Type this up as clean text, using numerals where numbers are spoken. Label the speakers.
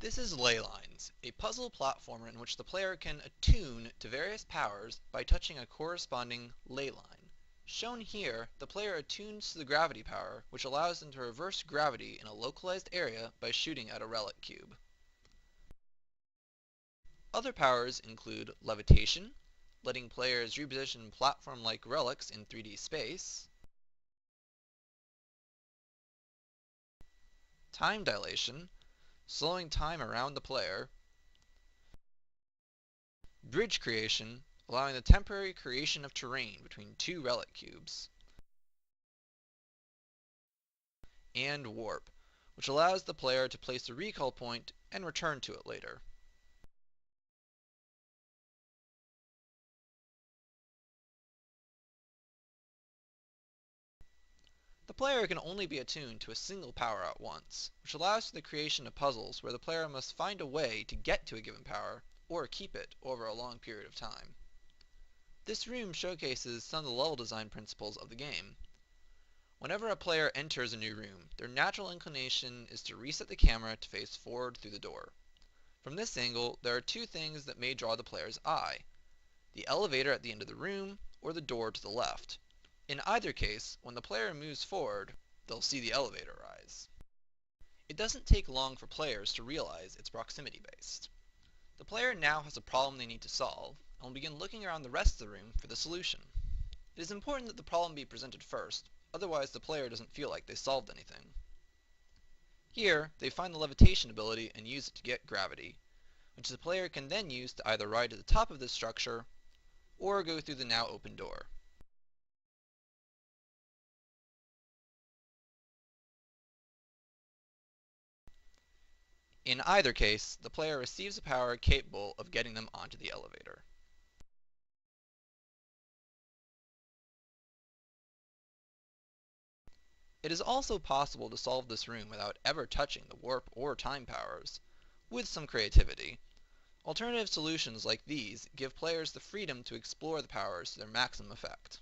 Speaker 1: This is Ley Lines, a puzzle platformer in which the player can attune to various powers by touching a corresponding ley line. Shown here, the player attunes to the gravity power, which allows them to reverse gravity in a localized area by shooting at a relic cube. Other powers include levitation, letting players reposition platform-like relics in 3D space, time dilation, slowing time around the player, bridge creation, allowing the temporary creation of terrain between two relic cubes, and warp, which allows the player to place a recall point and return to it later. The player can only be attuned to a single power at once, which allows for the creation of puzzles where the player must find a way to get to a given power, or keep it over a long period of time. This room showcases some of the level design principles of the game. Whenever a player enters a new room, their natural inclination is to reset the camera to face forward through the door. From this angle, there are two things that may draw the player's eye: the elevator at the end of the room, or the door to the left. In either case, when the player moves forward, they'll see the elevator rise. It doesn't take long for players to realize it's proximity based. The player now has a problem they need to solve, and will begin looking around the rest of the room for the solution. It is important that the problem be presented first, otherwise the player doesn't feel like they solved anything. Here, they find the levitation ability and use it to get gravity, which the player can then use to either ride to the top of this structure, or go through the now open door. In either case, the player receives a power capable of getting them onto the elevator. It is also possible to solve this room without ever touching the warp or time powers, with some creativity. Alternative solutions like these give players the freedom to explore the powers to their maximum effect.